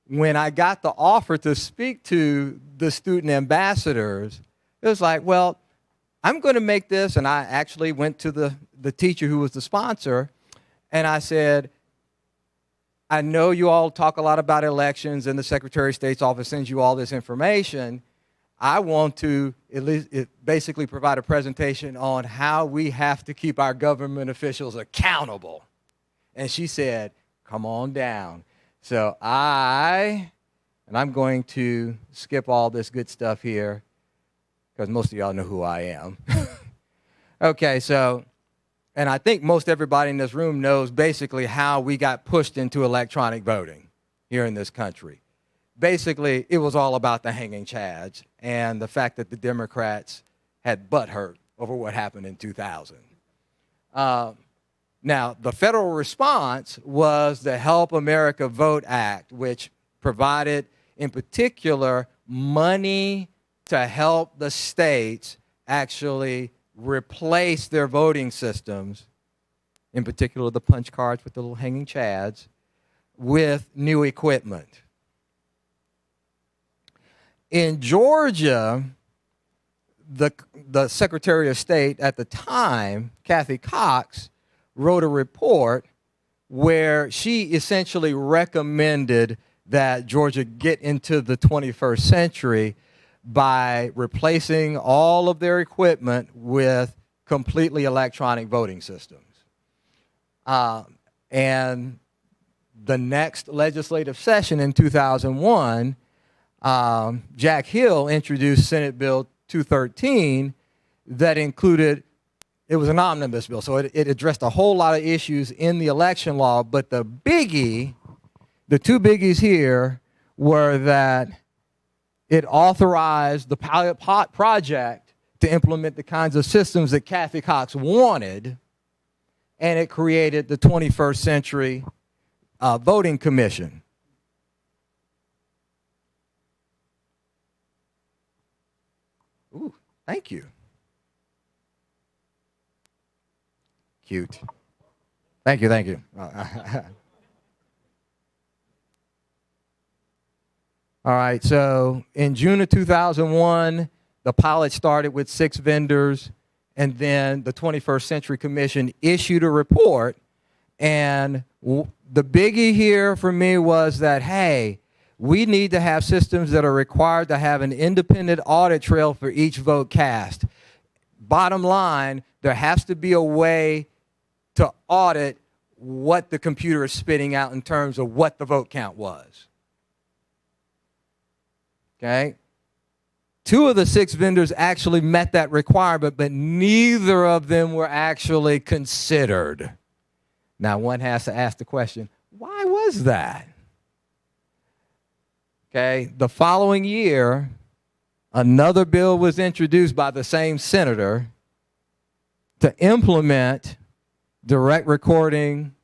when I got the offer to speak to the student ambassadors, it was like, well, I'm going to make this, and I actually went to the teacher who was the sponsor, and I said, I know you all talk a lot about elections, and the Secretary of State's office sends you all this information. I want to at least basically provide a presentation on how we have to keep our government officials accountable. And she said, come on down. So I'm going to skip all this good stuff here because most of y'all know who I am. Okay, so, and I think most everybody in this room knows basically how we got pushed into electronic voting here in this country. Basically, it was all about the hanging chads and the fact that the Democrats had butthurt over what happened in 2000. Now, the federal response was the Help America Vote Act, which provided, in particular, money to help the states actually replace their voting systems, in particular the punch cards with the little hanging chads, with new equipment. In Georgia, the Secretary of State at the time, Kathy Cox, wrote a report where she essentially recommended that Georgia get into the 21st century by replacing all of their equipment with completely electronic voting systems. And the next legislative session in 2001, Jack Hill introduced Senate Bill 213 that included, it was an omnibus bill, so it addressed a whole lot of issues in the election law, but the two biggies here were that it authorized the pilot project to implement the kinds of systems that Kathy Cox wanted, and it created the 21st Century Voting Commission. Ooh, thank you. Cute. Thank you, thank you. All right, so in June of 2001, the pilot started with 6 vendors, and then the 21st Century Commission issued a report, and the biggie here for me was that, hey, we need to have systems that are required to have an independent audit trail for each vote cast. Bottom line, there has to be a way to audit what the computer is spitting out in terms of what the vote count was. Okay? 2 of the 6 vendors actually met that requirement, but neither of them were actually considered. Now, one has to ask the question, why was that? Okay, the following year, another bill was introduced by the same senator to implement direct recording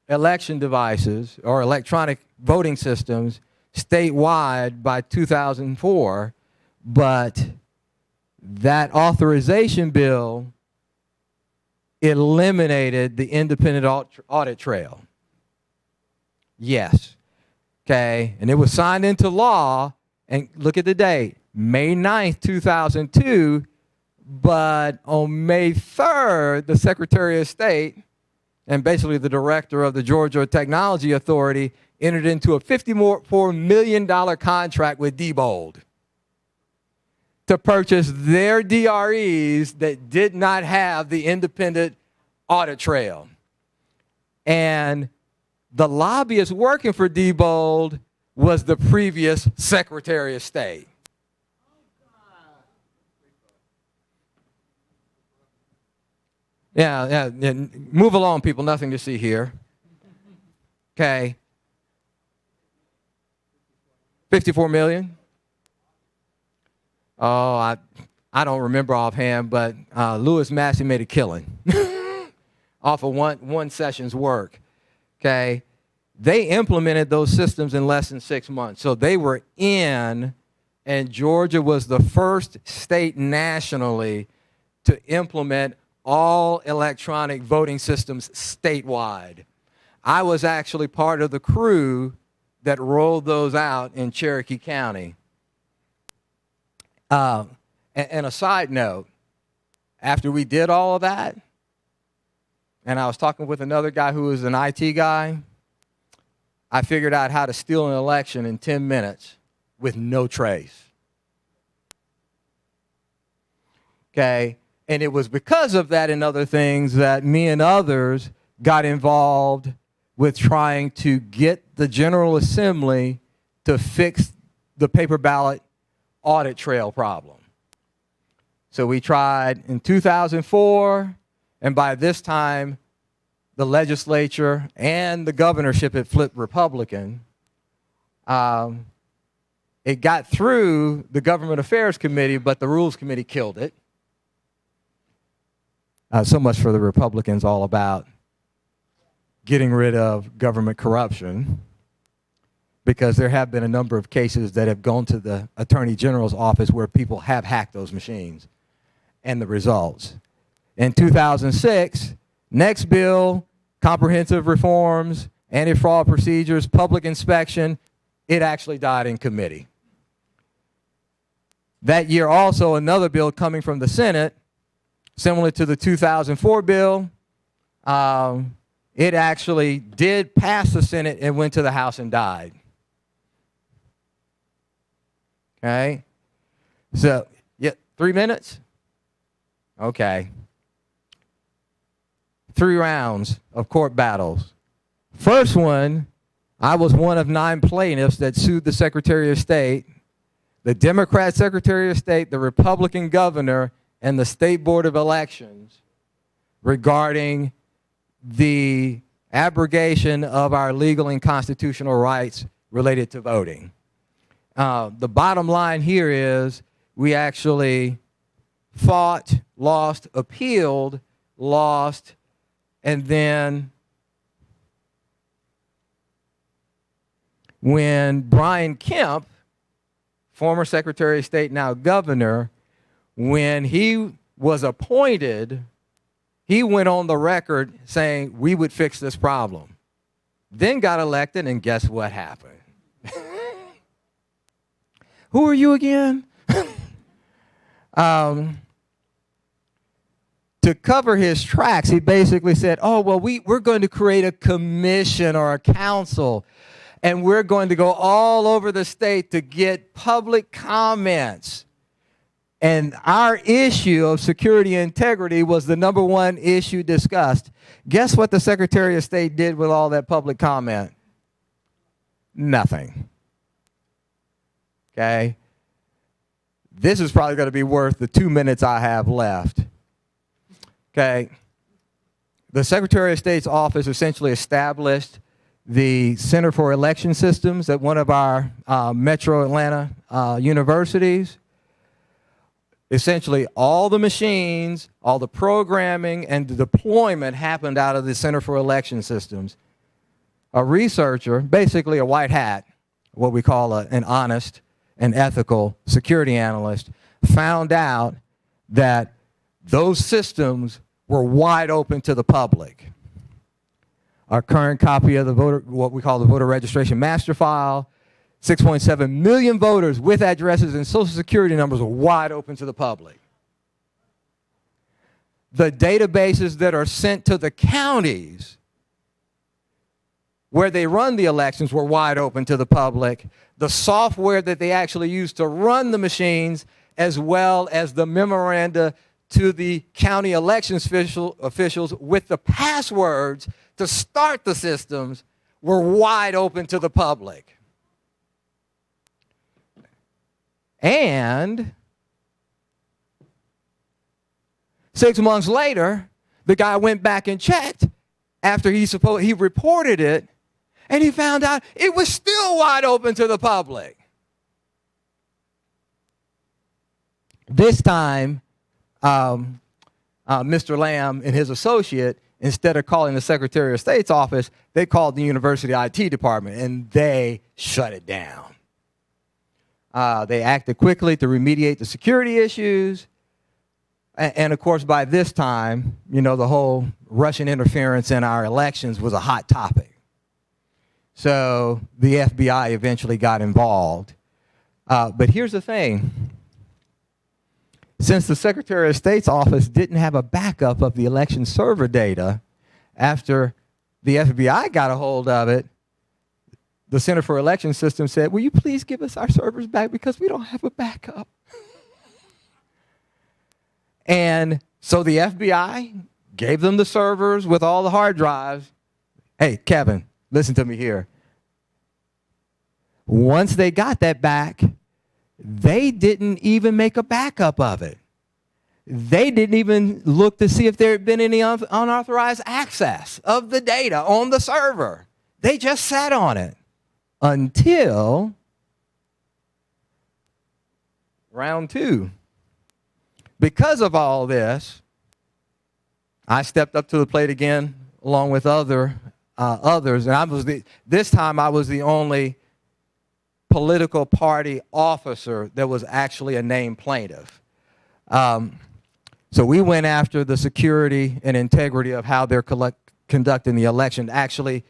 election devices or electronic voting systems statewide by 2004, but that authorization bill eliminated the independent audit trail. Yes. Okay, and it was signed into law, and look at the date, May 9th, 2002, but on May 3rd, the Secretary of State and basically the director of the Georgia Technology Authority entered into a $54 million contract with Diebold to purchase their DREs that did not have the independent audit trail. And the lobbyist working for Diebold was the previous Secretary of State. Yeah, move along, people, nothing to see here. Okay. 54 million? Oh, I don't remember offhand, but Lewis Massey made a killing off of one session's work. Okay, they implemented those systems in less than 6 months. So they were in, and Georgia was the first state nationally to implement all electronic voting systems statewide. I was actually part of the crew that rolled those out in Cherokee County. And a side note, after we did all of that, and I was talking with another guy who was an IT guy, I figured out how to steal an election in 10 minutes with no trace. Okay? And it was because of that and other things that me and others got involved with trying to get the General Assembly to fix the paper ballot audit trail problem. So we tried in 2004, and by this time, the legislature and the governorship had flipped Republican. It got through the Government Affairs Committee, but the Rules Committee killed it. So much for the Republicans, all about getting rid of government corruption, because there have been a number of cases that have gone to the Attorney General's office where people have hacked those machines, and the results. In 2006, next bill, comprehensive reforms, anti-fraud procedures, public inspection, it actually died in committee. That year also, another bill coming from the Senate, similar to the 2004 bill, it actually did pass the Senate and went to the House and died. Okay? So, yeah, 3 minutes? Okay. 3 rounds of court battles. First one, I was one of 9 plaintiffs that sued the Secretary of State, the Democrat Secretary of State, the Republican governor, and the State Board of Elections regarding the abrogation of our legal and constitutional rights related to voting. The bottom line here is we actually fought, lost, appealed, lost, and then when Brian Kemp, former Secretary of State, now governor, when he was appointed, he went on the record saying we would fix this problem. Then got elected, and guess what happened? Who are you again? To cover his tracks, he basically said, oh, well, we're going to create a commission or a council, and we're going to go all over the state to get public comments. And our issue of security and integrity was the #1 issue discussed. Guess what the Secretary of State did with all that public comment? Nothing. Okay? This is probably going to be worth the 2 minutes I have left. Okay? The Secretary of State's office essentially established the Center for Election Systems at one of our Metro Atlanta universities. Essentially, all the machines, all the programming, and the deployment happened out of the Center for Election Systems. A researcher, basically a white hat, what we call an honest and ethical security analyst, found out that those systems were wide open to the public. Our current copy of the voter, what we call the voter registration master file, 6.7 million voters with addresses and social security numbers are wide open to the public. The databases that are sent to the counties where they run the elections were wide open to the public. The software that they actually use to run the machines, as well as the memoranda to the county elections officials with the passwords to start the systems, were wide open to the public. And 6 months later, the guy went back and checked after he reported it, and he found out it was still wide open to the public. This time, Mr. Lamb and his associate, instead of calling the Secretary of State's office, they called the university IT department, and they shut it down. They acted quickly to remediate the security issues. And of course, by this time, you know, the whole Russian interference in our elections was a hot topic. So the FBI eventually got involved. But here's the thing. Since the Secretary of State's office didn't have a backup of the election server data, after the FBI got a hold of it, the Center for Election Systems said, will you please give us our servers back because we don't have a backup. And so the FBI gave them the servers with all the hard drives. Hey, Kevin, listen to me here. Once they got that back, they didn't even make a backup of it. They didn't even look to see if there had been any unauthorized access of the data on the server. They just sat on it until round 2. Because of all this, I stepped up to the plate again along with others, and this time I was the only political party officer that was actually a named plaintiff. So we went after the security and integrity of how they're conducting the election, actually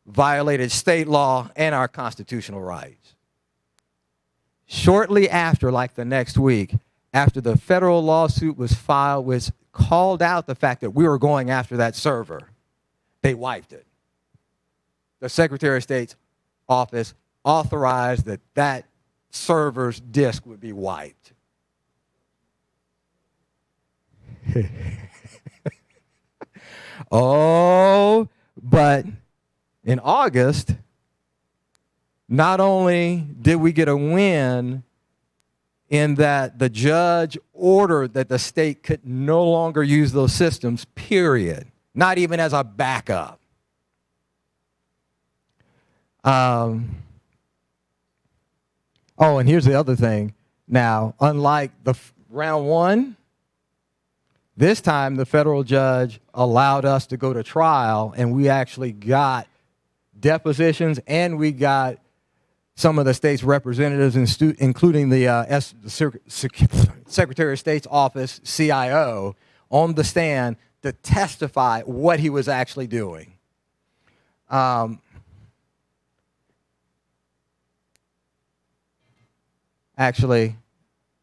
violated state law and our constitutional rights. Shortly after, like the next week, after the federal lawsuit was filed, which called out the fact that we were going after that server, they wiped it. The Secretary of State's office authorized that server's disk would be wiped. Oh, but in August, not only did we get a win in that the judge ordered that the state could no longer use those systems, period, not even as a backup. Oh, and here's the other thing. Now, unlike the round 1, this time the federal judge allowed us to go to trial, and we actually got depositions, and we got some of the state's representatives, including the Secretary of State's office, CIO, on the stand to testify what he was actually doing. Actually,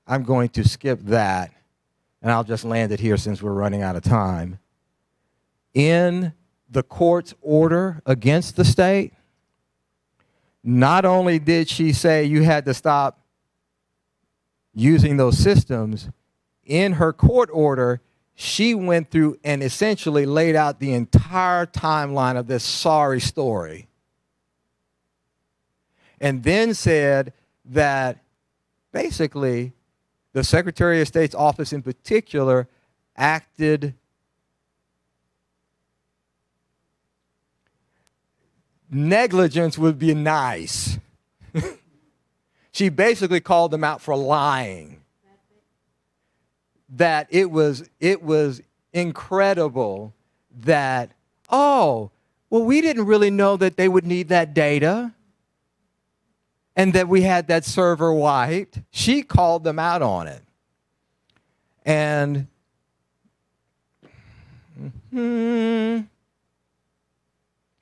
I'm going to skip that, and I'll just land it here since we're running out of time. In the court's order against the state, not only did she say you had to stop using those systems, in her court order, she went through and essentially laid out the entire timeline of this sorry story. And then said that basically the Secretary of State's office in particular acted negligence would be nice. She basically called them out for lying. That it was incredible that, oh, well, we didn't really know that they would need that data and that we had that server wiped. She called them out on it. And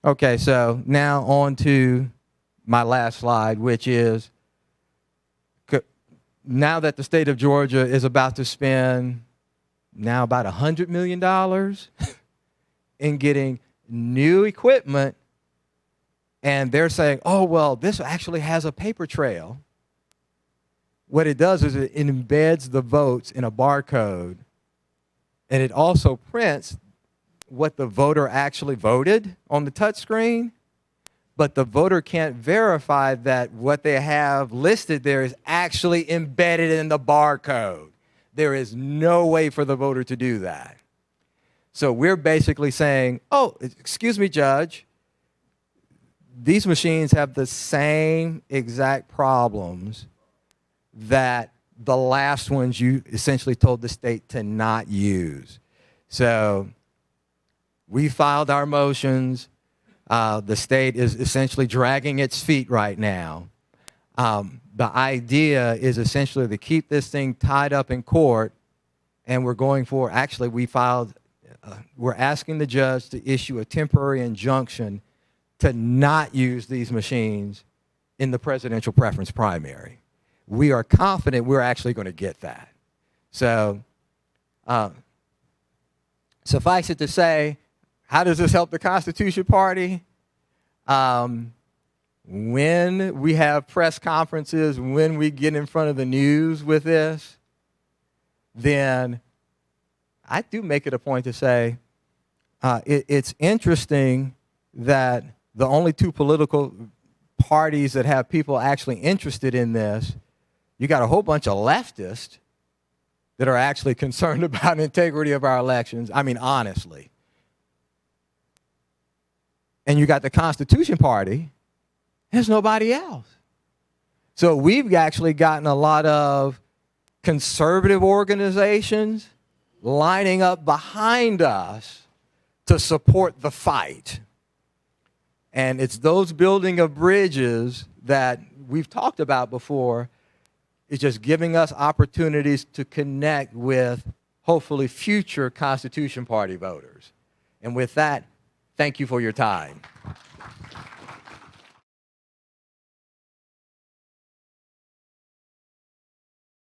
okay, so now on to my last slide, which is now that the state of Georgia is about to spend now about $100 million in getting new equipment, and they're saying, oh, well, this actually has a paper trail. What it does is it embeds the votes in a barcode, and it also prints what the voter actually voted on the touch screen, but the voter can't verify that what they have listed there is actually embedded in the barcode. There is no way for the voter to do that. So we're basically saying, oh, excuse me, Judge, these machines have the same exact problems that the last ones you essentially told the state to not use. So we filed our motions. The state is essentially dragging its feet right now. The idea is essentially to keep this thing tied up in court, and we're going for, actually we filed, we're asking the judge to issue a temporary injunction to not use these machines in the presidential preference primary. We are confident we're actually going to get that. So suffice it to say, how does this help the Constitution Party? When we have press conferences, when we get in front of the news with this, then I do make it a point to say it's interesting that the only two political parties that have people actually interested in this, you got a whole bunch of leftists that are actually concerned about integrity of our elections. I mean, honestly. And you got the Constitution Party. There's nobody else. So we've actually gotten a lot of conservative organizations lining up behind us to support the fight. And it's those building of bridges that we've talked about before. It's just giving us opportunities to connect with, hopefully, future Constitution Party voters. And with that, thank you for your time.